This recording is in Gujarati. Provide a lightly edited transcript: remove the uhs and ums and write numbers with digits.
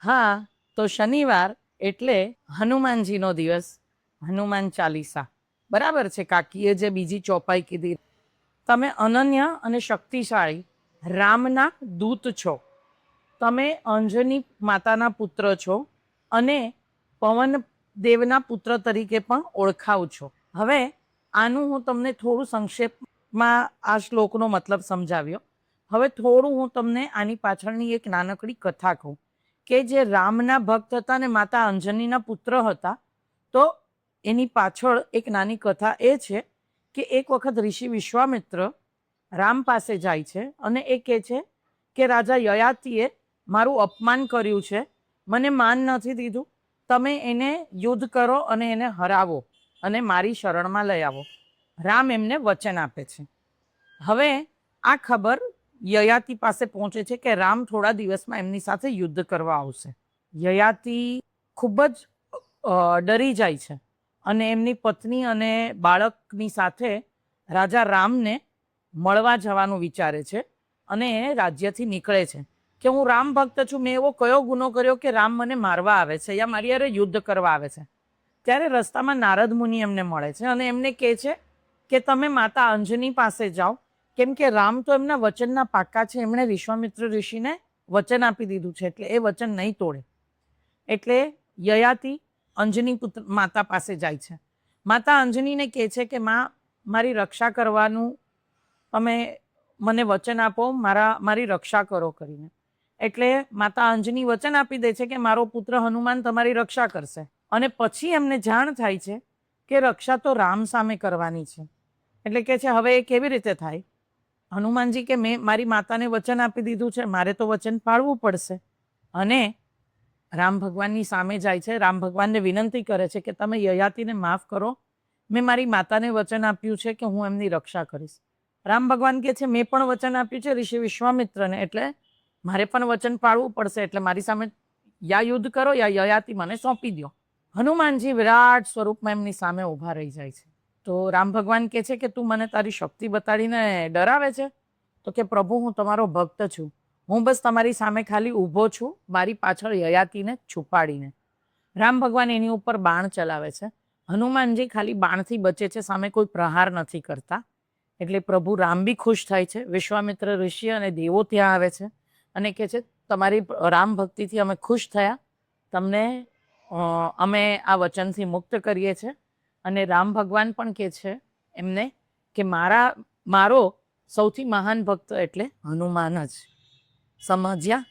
હા, તો શનિવાર એટલે હનુમાનજીનો દિવસ, હનુમાન ચાલીસા. બરાબર છે, કાકીએ જે બીજી ચોપાઈ કીધી. તમે અનન્ય અને શક્તિશાળી રામના દૂત છો. તમે અંજની માતાના પુત્ર છો અને પવન દેવના પુત્ર તરીકે પણ ઓળખાવ છો. હવે આનું હું તમને થોડું સંક્ષેપમાં આ શ્લોકનો મતલબ સમજાવ્યો. હવે થોડું હું તમને આની પાછળની એક નાનકડી કથા કહું કે જે રામના ભક્ત હતા ને માતા અંજનીના પુત્ર હતા. તો એની પાછળ એક નાની કથા એ છે કે એક વખત ઋષિ વિશ્વામિત્ર રામ પાસે જાય છે અને એ કહે છે કે રાજા યયાતિએ મારું અપમાન કર્યું છે, મને માન નથી દીધું, તમે એને યુદ્ધ કરો અને એને હરાવો અને મારી શરણમાં લઈ આવો. રામ એમને વચન આપે છે. હવે આ ખબર યયાતિ પાસે પહોંચે છે કે રામ થોડા દિવસમાં એમની સાથે યુદ્ધ કરવા આવશે. યયાતિ ખૂબ જ ડરી જાય છે અને એમની પત્ની અને બાળકની સાથે રાજા રામને મળવા જવાનું વિચારે છે અને એ રાજ્યથી નીકળે છે કે હું રામ ભક્ત છું, મેં એવો કયો ગુનો કર્યો કે રામ મને મારવા આવે છે યા મારી હારે યુદ્ધ કરવા આવે છે. ત્યારે રસ્તામાં નારદ મુનિ એમને મળે છે અને એમને કહે છે કે તમે માતા અંજની પાસે જાઓ, કેમ કે રામ તો એમના વચનના પાક્કા છે. એમણે વિશ્વામિત્ર ઋષિને વચન આપી દીધું છે એટલે એ વચન નહીં તોડે. એટલે યયાતિ અંજની પુત્ર માતા પાસે જાય છે. માતા અંજનીને કહે છે કે માં, મારી રક્ષા કરવાનું તમે મને વચન આપો, મારી રક્ષા કરો કરીને. એટલે માતા અંજની વચન આપી દે છે કે મારો પુત્ર હનુમાન તમારી રક્ષા કરશે. અને પછી એમને જાણ થાય છે કે રક્ષા તો રામ સામે કરવાની છે. એટલે કે છે હવે એ કેવી રીતે થાય? હનુમાનજી કે મેં મારી માતાને વચન આપી દીધું છે, મારે તો વચન પાળવું પડશે. અને રામ ભગવાનની સામે જાય છે, રામ ભગવાનને વિનંતી કરે છે કે તમે યયાતિને માફ કરો, મેં મારી માતાને વચન આપ્યું છે કે હું એમની રક્ષા કરીશ. રામ ભગવાન કહે છે મેં પણ વચન આપ્યું છે ઋષિ વિશ્વામિત્રને, એટલે મારે પણ વચન પાળવું પડશે, એટલે મારી સામે યા યુદ્ધ કરો યા યયાતિ મને સોંપી દો. હનુમાનજી વિરાટ સ્વરૂપમાં એમની સામે ઊભા રહી જાય છે. તો રામ ભગવાન કહે છે કે તું મને તારી શક્તિ બતાડીને ડરાવે છે? તો કે પ્રભુ, હું તમારો ભક્ત છું, હું બસ તમારી સામે ખાલી ઊભો છું, મારી પાછળ યયાતિને છુપાડીને. રામ ભગવાન એની ઉપર બાણ ચલાવે છે. હનુમાનજી ખાલી બાણથી બચે છે, સામે કોઈ પ્રહાર નથી કરતા. એટલે પ્રભુ રામ બી ખુશ થાય છે. વિશ્વામિત્ર ઋષિ અને દેવો ત્યાં આવે છે અને કહે છે તમારી રામ ભક્તિથી અમે ખુશ થયા, તમને અમે આ વચનથી મુક્ત કરીએ છીએ. અને રામ ભગવાન પણ કહે છે એમને કે મારો સૌથી મહાન ભક્ત એટલે હનુમાન જ. સમજ્યા?